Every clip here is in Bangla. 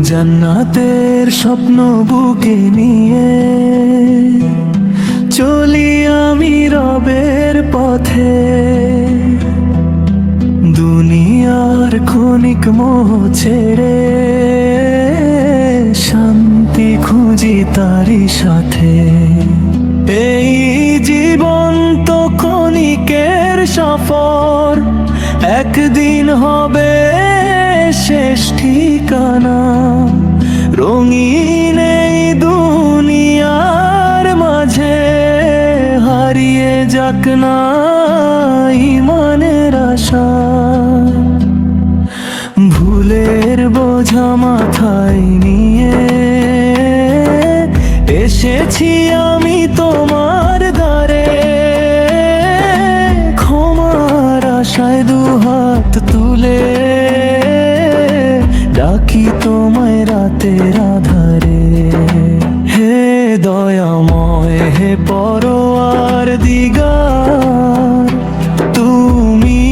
জান্নাতের স্বপ্ন বুকে নিয়ে চলি আমি রবের পথে। দুনিয়ার ক্ষণিক মোহ ছেড়ে শান্তি খুঁজি তারি সাথে। এই জীবন তো ক্ষণিকের সফর, একদিন হবে শেষ ঠিকানা। রঙিন এই দুনিয়ার মাঝে হারিয়ে যাক না ঈমানের আশা। ভুলের বোঝা মাথায় নিয়ে এসেছি আমি তোমার দ্বারে। ক্ষমার আশায় দুহাত তুলে ডাকি তোমায় রাতের আধারে। হে দয়াময়, হে পরওয়ার দিগার, তুমি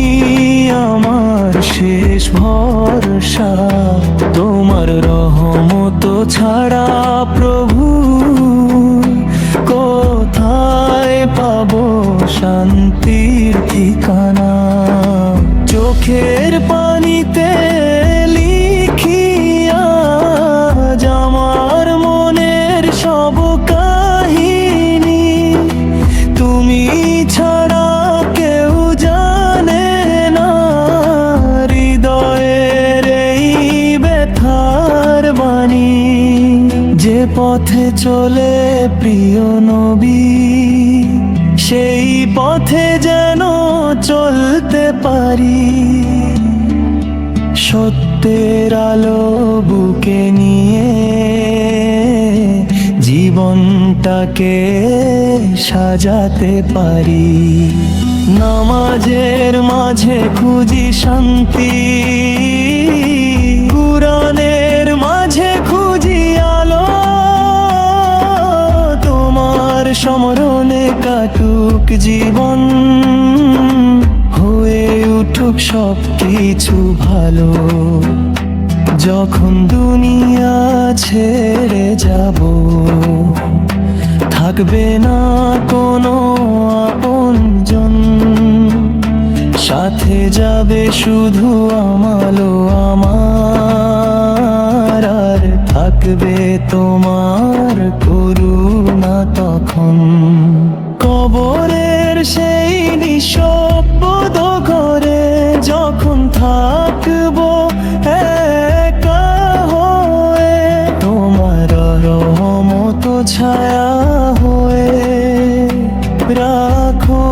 আমার শেষ ভরসা। তোমার রহমত ছাড়া প্রভু কোথায় পাবো শান্তির ঠিকানা। চোখের পানিতে লিখি আজ আমার মনের সব কাহিনী। তুমি ছাড়া কেউ জানে না হৃদয়ের এই ব্যথার বাণী। যে পথে চলে প্রিয় নবী, সেই পথে যেন চলতে পারি। সত্যের আলো বুকে নিয়ে জীবনটাকে সাজাতে পারি। নামাজের মাঝে খুঁজি শান্তি, কুরআনের মাঝে খুঁজি আলো। তোমার স্মরণে কাটুক জীবন, হয়ে উঠুক সব কিছু ভালো। যখন দুনিয়া ছেড়ে যাব, থাকবে না কোনো আপনজন। সাথে যাবে শুধু আমালো আমার, আর থাকবে তোমার করুণা তখন। কবরের সেই নিঃশব্দ ঘরে যখন থাকবো একা হয়ে, তোমার রহমত ছায়া হয়ে রাখো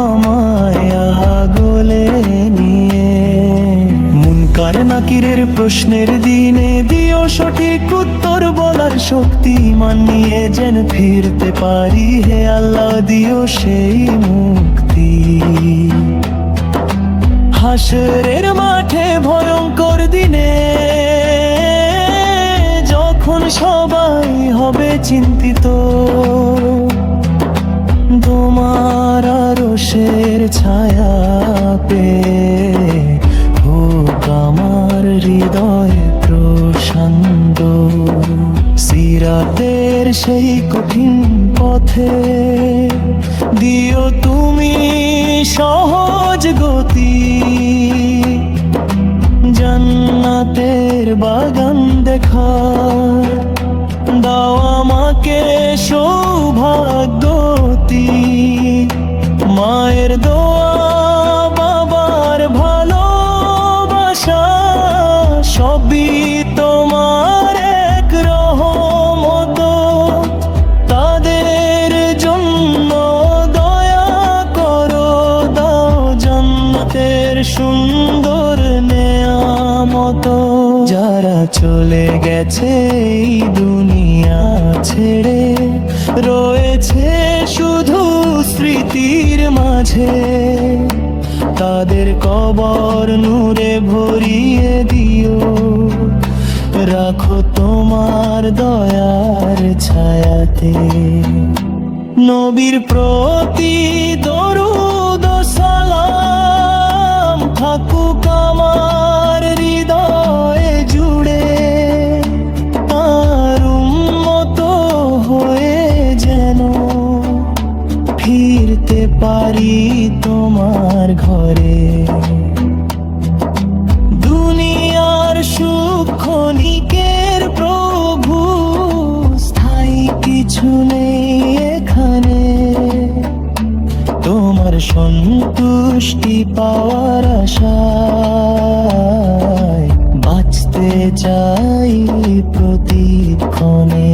আমায় আগলে নিয়ে। মুনকার নাকিরের প্রশ্নের দিনে দিও সঠিক উত্তর বলার শক্তি। ঈমান নিয়ে যেন ফিরতে পারি, হে আল্লাহ দিও সেই মুক্তি। হাসরের মাঠে ভয়ঙ্কর দিনে যখন সবাই হবে চিন্তিত, তোমার আরশের ছায়া পেয়ে হোক আমার হৃদয় প্রশান্ত। সিরাতের সেই কঠিন পথে দিও তুমি সহজ গতি। জান্নাতের বাগান দেখার দাও আমাকে সৌভাগ্যবতী। মায়ের দোয়া, বাবার ভালোবাসা, সবই তোমার এক রহমত। তাদের জন্য দয়া করো, দাও জান্নাতের সুন্দর নেয়ামত। যারা চলে গেছে এই দুনিয়া ছেড়ে, রয়েছে শুধু স্মৃতির মাঝে। তাদের কবর নূরে ভরিয়ে দিও, রাখো তোমার দয়ার ছায়াতে। নবীর প্রতি দরুদ ও সালাম থাকুক আমার হৃদয়ে জুড়ে, আর উম্মত হয়ে যেন ফিরতে পারি তোমার ঘরে। দুনিয়ার সুখ ক্ষণিকের প্রভু, স্থায়ী কিছু নেই এখানে। তোমার সন্তুষ্টি পাওয়ার আশায় বাঁচতে চাই প্রতিক্ষণে।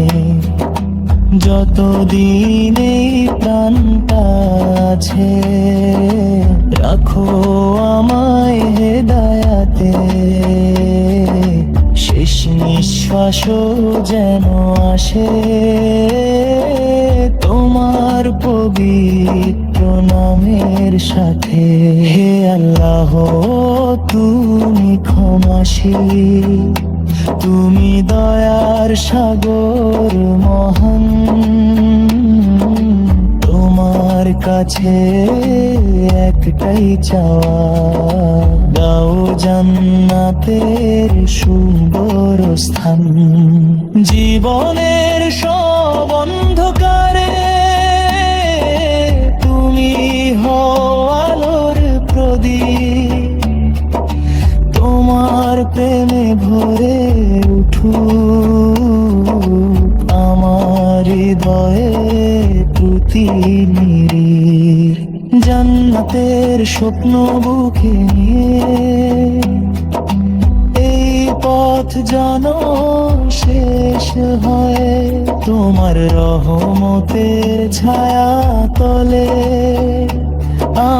যতদিন এই প্রাণটা আছে, রাখো আমায় হেদায়াতে। শেষ নিঃশ্বাসও যেন আসে তোমার পবিত্র নামের সাথে। হে আল্লাহ, তুমি ক্ষমাশীল, তুমি দয়ার সাগর মহান। তোমার কাছে একটাই চাওয়া, দাও জান্নাতের সুন্দর স্থান। জীবনের সব অন্ধকারে তুমি হও আলোর প্রদীপ। তোমার প্রেমে ভরে উঠুক আমার হৃদয়ে প্রতিনিধির। জান্নাতের স্বপ্ন বুকে নিয়ে এই পথ যেন শেষ হয় তোমার রহমতের ছায়া তলে।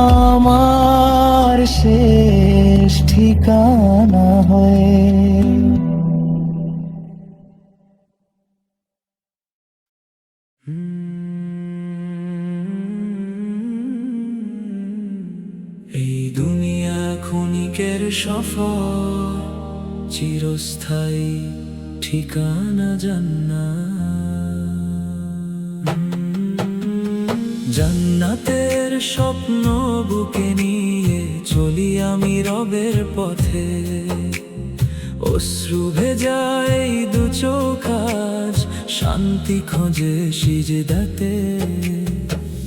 আমার শেষ ঠিকানা হয়। এই দুনিয়া ক্ষণিকের সফর, চিরস্থায়ী ঠিকানা জান্নাত। জান্নাতের স্বপ্ন বুকে নিয়ে চলি আমি রবের পথে। অশ্রু ভেজায় দু চোখ আজ, শান্তি খোঁজে সিজদাতে।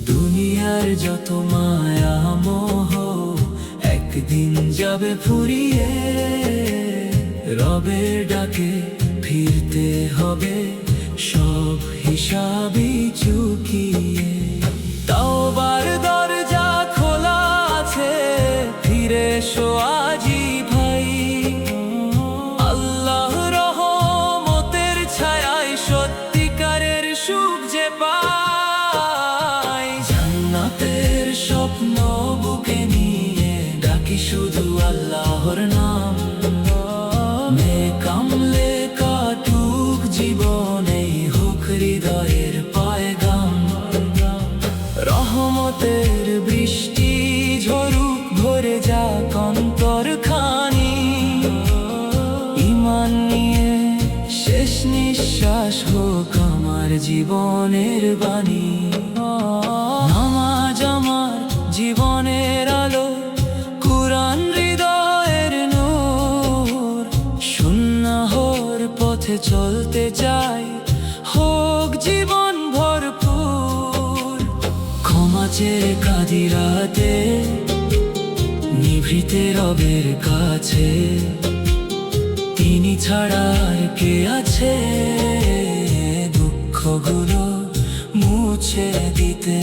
দুনিয়ার যত মায়া মোহ একদিন যাবে ফুরিয়ে, রবের ডাকে ফিরতে হবে সব হিসাবই চুকিয়ে। তাওবার দরজা খোলা আছে, ফিরে এসো আজই ভাই। আল্লাহ রহমতের ছায়ায় সত্যিকারের সুখ যে পাই। জান্নাতের স্বপ্ন বুকে নিয়ে ডাকি শুধু আল্লাহর নাম। কামলে কাটুক জীবনে, হোক হৃদয়ের পায়গাম। রহমতের বৃষ্টি ঝরুক, ভরে যাক অন্তর খানি। ঈমান নিয়ে শেষ নিঃশ্বাস হোক আমার জীবনের বাণী। নামাজ আমার জীবনের আলো, কুরআন হৃদয়ের নূর। সুন্নাহর পথে চলতে চাই, হোক জীবন ভরপুর। ক্ষমা চেয়ে কাঁদি রাতে, নিভৃতে রবের কাছে। তিনি ছাড়া আর কে আছে দুঃখগুলো মুছে দিতে।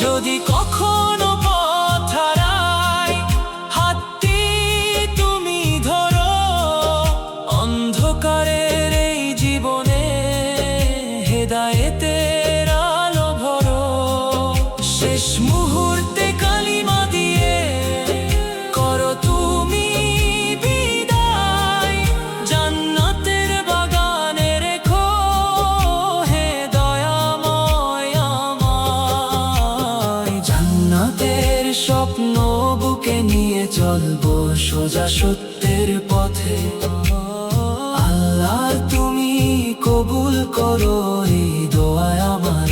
যদি কখনো পথ হারাই, হাতটি তুমি ধরো। অন্ধকারের এই জীবনে হেদায়েতের আলো ভরো। শেষ মুহূর্তে কালিমা দিয়ে করো তুমি বিদায়। জান্নাতের বাগানে রেখো হে দয়াময় আমায়। জান্নাতের স্বপ্ন বুকে নিয়ে চলবো সোজা সত্যের পথে। আল্লাহ তুমি কবুল করো এই দোয়া আমার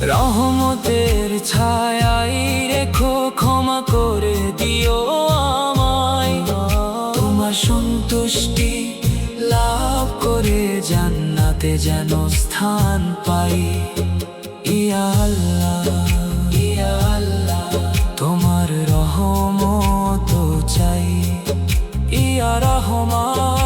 রহমতের ছায়ায় রেখো, ক্ষমা করে দিও আমায়। তোমার সন্তুষ্টি লাভ করে জান্নাতে যেন স্থান পাই। ইয়া আল্লাহ, ইয়া আল্লাহ, তোমার রহমত চাই। ইয়া রহমান।